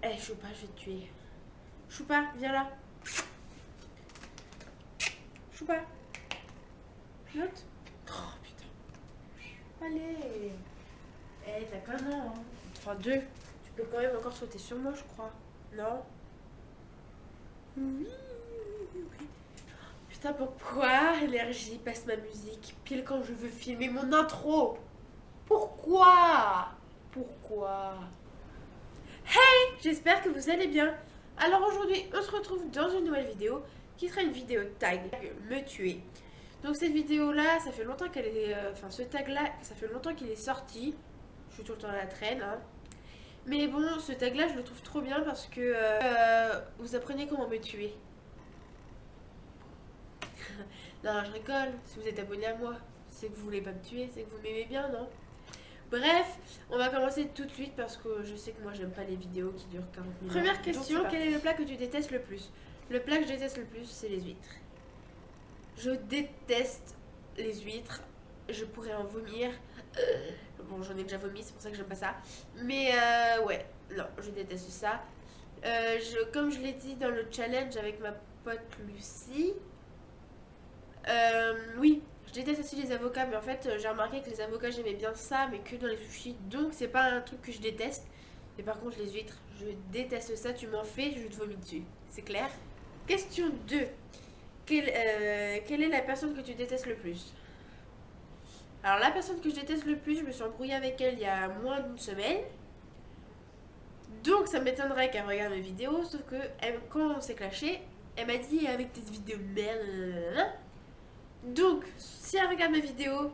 Eh, Choupa, je vais te tuer. Choupa, viens là. Choupa. Note. Oh putain. Allez. Eh, t'as qu'un an, hein. Enfin, deux. Tu peux quand même encore sauter sur moi, je crois. Non? Oui. Putain, pourquoi Énergie passe ma musique pile quand je veux filmer mon intro? Pourquoi? Pourquoi? Hey, j'espère que vous allez bien. Alors aujourd'hui, on se retrouve dans une nouvelle vidéo qui sera une vidéo tag me tuer. Donc cette vidéo là, ça fait longtemps qu'elle est... Enfin ce tag là, ça fait longtemps qu'il est sorti. Je suis tout le temps à la traîne. Hein. Mais bon, ce tag là, je le trouve trop bien parce que vous apprenez comment me tuer. Non, je rigole. Si vous êtes abonné à moi, c'est que vous voulez pas me tuer, c'est que vous m'aimez bien, non? Bref, on va commencer tout de suite parce que je sais que moi j'aime pas les vidéos qui durent 40 minutes. Première question, quel est le plat que tu détestes le plus? Le plat que je déteste le plus, c'est les huîtres. Je déteste les huîtres. Je pourrais en vomir. Bon, j'en ai déjà vomi, c'est pour ça que j'aime pas ça. Mais ouais, non, je déteste ça. Comme je l'ai dit dans le challenge avec ma pote Lucie, oui, je déteste aussi les avocats, mais en fait, j'ai remarqué que les avocats, j'aimais bien ça, mais que dans les sushis. Donc, c'est pas un truc que je déteste. Mais par contre, les huîtres, je déteste ça. Tu m'en fais, je te vomis dessus. C'est clair? Question 2. Quelle est la personne que tu détestes le plus? Alors, la personne que je déteste le plus, je me suis embrouillée avec elle il y a moins d'une semaine. Donc, ça m'étonnerait qu'elle regarde mes vidéos, sauf que quand on s'est clashé, elle m'a dit avec tes vidéos merde. Donc, si elle regarde mes vidéos,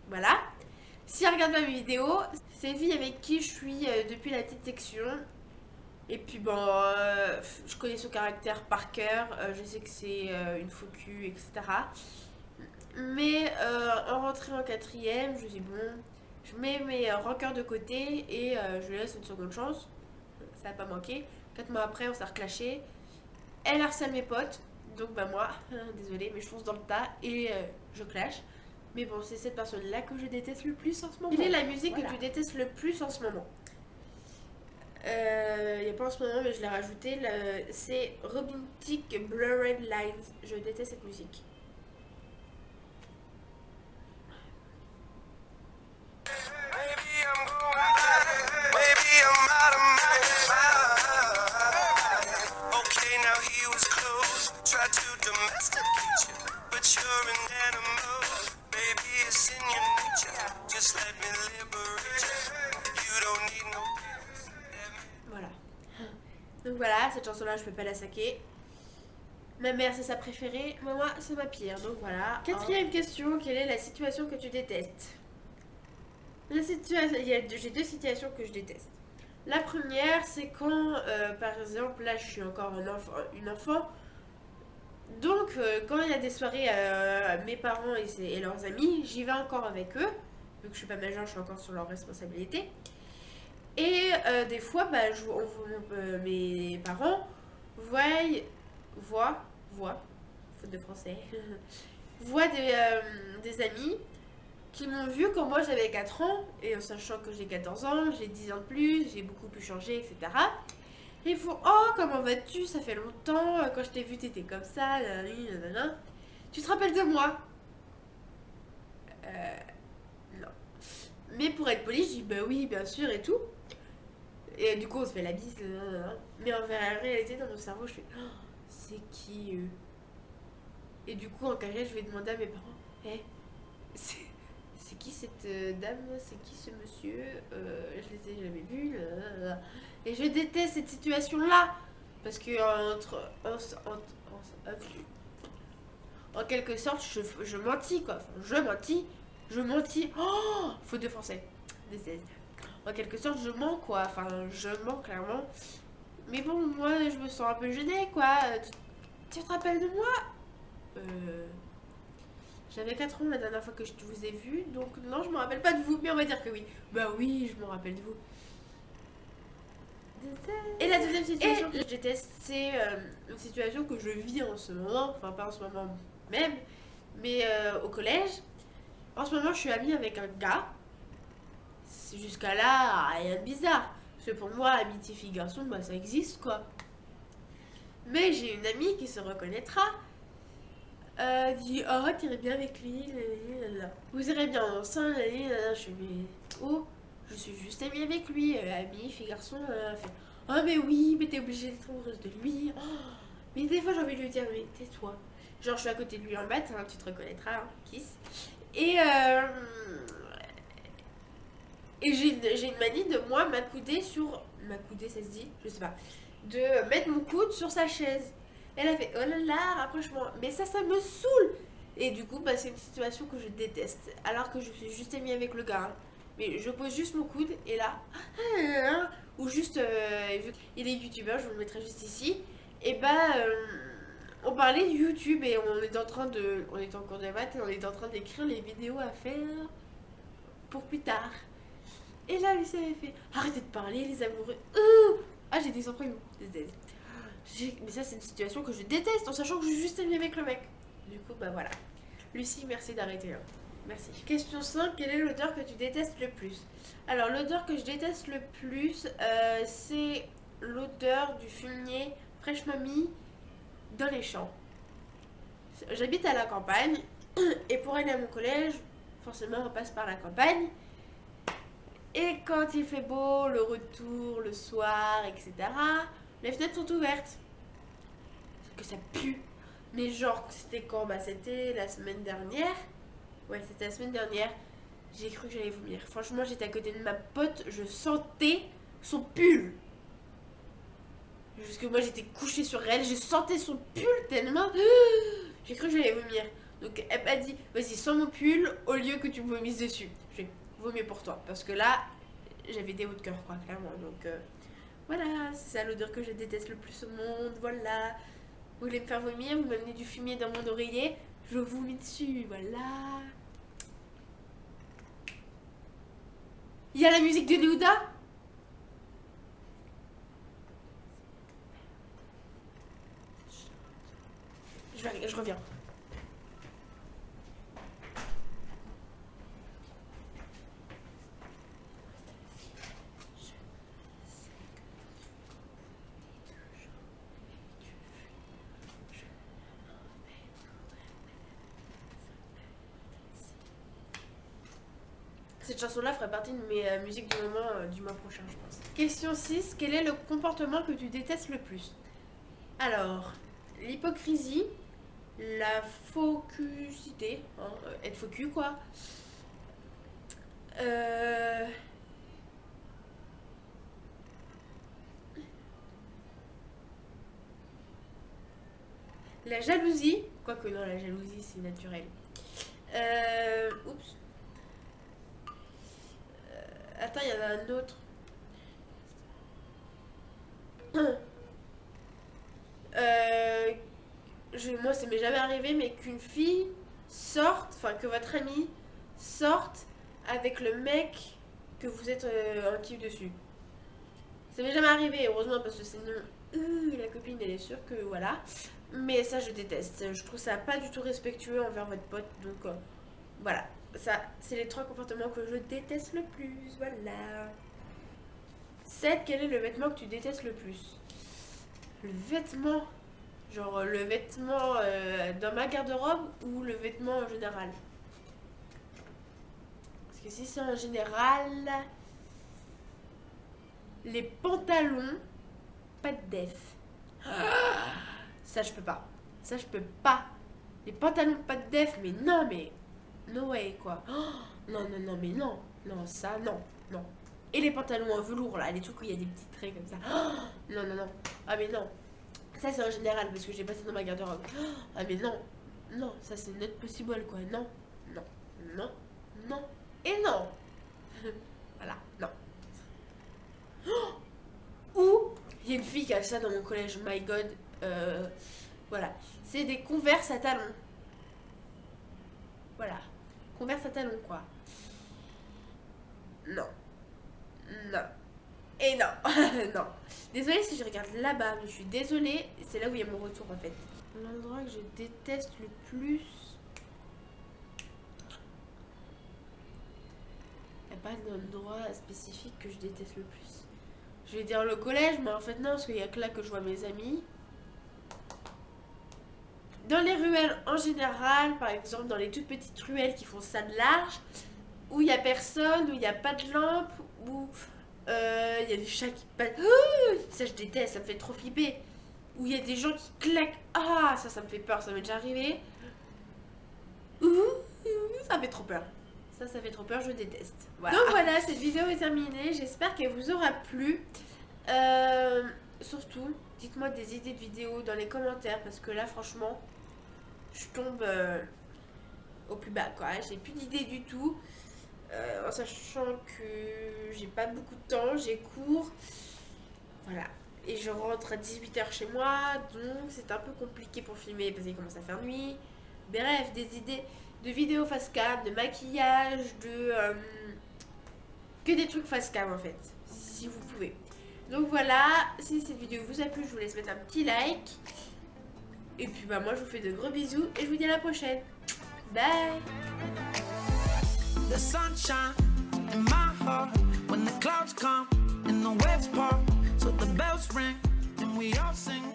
voilà. Si elle regarde pas mes vidéos, c'est une fille avec qui je suis depuis la petite section. Et puis bon, je connais son caractère par cœur, je sais que c'est une faux cul, etc. Mais en rentrée en quatrième, je dis bon, je mets mes rancœurs de côté et je lui laisse une seconde chance. Ça n'a pas manqué. 4 mois après, on s'est reclashé. Elle harcèle mes potes. Donc bah moi, désolée, mais je fonce dans le tas et je clash. Mais bon, c'est cette personne-là que je déteste le plus en ce moment. Quelle est la musique que tu détestes le plus en ce moment? Il n'y a pas en ce moment, mais je l'ai rajouté. C'est Romantic Blurred Lines. Je déteste cette musique. Voilà. Donc voilà, cette chanson-là, je peux pas la saquer. Ma mère, c'est sa préférée, mais moi, c'est ma pire. Donc voilà. Quatrième question, quelle est la situation que tu détestes? J'ai deux situations que je déteste. La première, c'est quand, par exemple, là, je suis encore une enfant. Donc, quand il y a des soirées, mes parents et leurs amis, j'y vais encore avec eux. Vu que je suis pas majeure, je suis encore sur leur responsabilité. Et des fois, bah, mes parents voient, faute de français, voient des amis qui m'ont vu quand moi j'avais 4 ans, et en sachant que j'ai 14 ans, j'ai 10 ans de plus, j'ai beaucoup pu changer, etc. Et ils font oh, comment vas-tu? Ça fait longtemps, quand je t'ai vu, t'étais comme ça, nanana. Tu te rappelles de moi? Non. Mais pour être poli, je dis bah oui, bien sûr, et tout. Et du coup, on se fait la bise, mais en réalité, dans mon cerveau, je fais oh, c'est qui eux? Et du coup, en cachette, je vais demander à mes parents hey, c'est qui cette dame? C'est qui ce monsieur? Je les ai jamais vus. Et je déteste cette situation-là. Parce que en quelque sorte, je mentis, quoi. Enfin, je mentis. Oh, faute de français. En quelque sorte, je mens, quoi. Enfin, je mens, clairement. Mais bon, moi, je me sens un peu gênée, quoi. Tu te rappelles de moi? J'avais 4 ans la dernière fois que je vous ai vu, donc non, je me rappelle pas de vous, mais on va dire que oui. Bah oui, je me rappelle de vous. Et la deuxième situation que je déteste, c'est une situation que je vis en ce moment, enfin pas en ce moment même, mais au collège. En ce moment, je suis amie avec un gars. Jusqu'à là, rien de bizarre. Parce que pour moi, amitié fille-garçon, bah ça existe quoi. Mais j'ai une amie qui se reconnaîtra. Dit oh t'irais bien avec lui, là. Vous irez bien ensemble, là. Je fais mais oh, je suis juste amie avec lui, amie, fille, garçon, elle fait oh mais oui, mais t'es obligée d'être amoureuse de lui. Oh. Mais des fois j'ai envie de lui dire mais tais-toi. Genre je suis à côté de lui en bas, hein, tu te reconnaîtras, hein, kiss. Et j'ai une manie de moi m'accouder sur. M'accouder ça se dit? Je sais pas. De mettre mon coude sur sa chaise. Elle a fait oh là là, rapproche-moi. Mais ça me saoule. Et du coup, bah, c'est une situation que je déteste. Alors que je suis juste amie avec le gars. Hein. Mais je pose juste mon coude et là. Ou juste. Vu qu'il est youtubeur, je vous le mettrai juste ici. Et bah. On parlait de YouTube et on est en train de. On est en cours de maths et on est en train d'écrire les vidéos à faire pour plus tard. Et là, Lucie avait fait arrêtez de parler, les amoureux. Ah, j'ai des emprunt. Mais ça, c'est une situation que je déteste en sachant que je suis juste amie avec le mec. Du coup, bah voilà. Lucie, merci d'arrêter. Hein. Merci. Question 5. Quelle est l'odeur que tu détestes le plus? Alors, l'odeur que je déteste le plus, c'est l'odeur du fumier fraîchement mis dans les champs. J'habite à la campagne et pour aller à mon collège, forcément, on passe par la campagne. Et quand il fait beau, le retour, le soir, etc., les fenêtres sont ouvertes. Sauf que ça pue. Mais genre, c'était quand? Bah, c'était la semaine dernière. Ouais, c'était la semaine dernière. J'ai cru que j'allais vomir. Franchement, j'étais à côté de ma pote, je sentais son pull. Parce que moi, j'étais couchée sur elle, je sentais son pull tellement. J'ai cru que j'allais vomir. Donc, elle m'a dit, vas-y, sens mon pull au lieu que tu me vomisses dessus. Je vais vomir pour toi. Parce que là, j'avais des hauts de cœur, quoi, clairement. Donc, voilà, c'est ça l'odeur que je déteste le plus au monde. Voilà. Vous voulez me faire vomir, vous m'amenez du fumier dans mon oreiller, je vous mets dessus, voilà. Il y a la musique de Nouda. Je reviens. Cette chanson-là ferait partie de mes musiques du moment du mois prochain, je pense. Question 6. Quel est le comportement que tu détestes le plus? Alors, l'hypocrisie, la focusité, hein, être focus quoi. Euh... La jalousie, quoique non, la jalousie c'est naturel. Oups. Attends, il y en a un autre. Euh, moi, ça m'est jamais arrivé, mais qu'une fille sorte, enfin que votre amie sorte avec le mec que vous êtes en kiff dessus. Ça m'est jamais arrivé, heureusement, parce que sinon, la copine, elle est sûre que voilà. Mais ça, je déteste. Je trouve ça pas du tout respectueux envers votre pote, donc voilà. Ça, c'est les 3 comportements que je déteste le plus, voilà. 7. Quel est le vêtement que tu détestes le plus? Le vêtement, genre le vêtement dans ma garde-robe ou le vêtement en général? Parce que si c'est en général, les pantalons, pas de def. Ça je peux pas. Ça je peux pas. Les pantalons pas de def, mais non, mais no way quoi. Non, non, non, mais non. Non, ça, non, non. Et les pantalons en velours là, les trucs où il y a des petits traits comme ça. Non, non, non. Ah, mais non. Ça, c'est en général parce que j'ai passé dans ma garde-robe. Ah, mais non. Non, ça, c'est not possible quoi. Non, non, non, non. Et non. Voilà, non. Ou, il y a une fille qui a ça dans mon collège, my god. Voilà. C'est des converses à talons. Voilà. Converse à talons quoi. Non. Non. Et non. Non. Désolée si je regarde là-bas, mais je suis désolée. C'est là où il y a mon retour en fait. L'endroit que je déteste le plus. Il n'y a pas d'endroit spécifique que je déteste le plus. Je vais dire le collège, mais en fait non, parce qu'il y a que là que je vois mes amis. Dans les ruelles en général, par exemple dans les toutes petites ruelles qui font ça de large, où il n'y a personne, où il n'y a pas de lampe, où il y a des chats qui passent. Ça je déteste, ça me fait trop flipper. Où il y a des gens qui claquent. Ah, ça me fait peur, ça m'est déjà arrivé. Ça me fait trop peur. Ça fait trop peur, je déteste. Voilà. Donc voilà, cette vidéo est terminée. J'espère qu'elle vous aura plu. Surtout, dites-moi des idées de vidéos dans les commentaires parce que là, franchement, je tombe au plus bas, quoi. J'ai plus d'idées du tout. En sachant que j'ai pas beaucoup de temps, j'ai cours. Voilà. Et je rentre à 18h chez moi, donc c'est un peu compliqué pour filmer parce qu'il commence à faire nuit. Bref, des idées de vidéos face cam, de maquillage, que des trucs face cam en fait, si vous pouvez. Donc voilà, si cette vidéo vous a plu, je vous laisse mettre un petit like. Et puis bah moi je vous fais de gros bisous et je vous dis à la prochaine. Bye. The sunshine in my heart when the clouds come and the waves part, so the bells ring and we all sing.